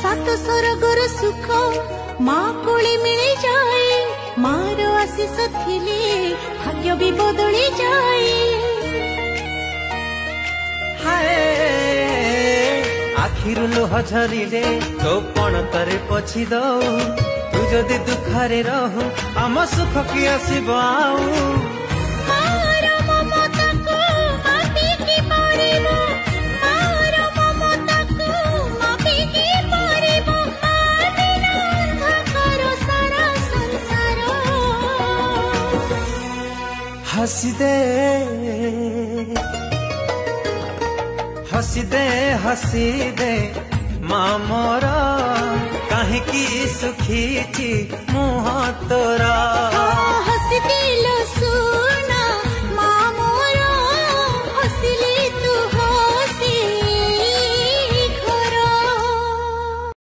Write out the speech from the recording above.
सात सरगर सुख माँ कोले मिली जाए मार आशीष थिले भाग्य भी बदली जाए। हाय आखिरु लुह झरिले तो पण तरे पछी दऊ तू जदि दुखरे रहू आम सुख की आसीब आऊ। हसी दे माँ मोरा कहीं की सुखी मुँह तोरा।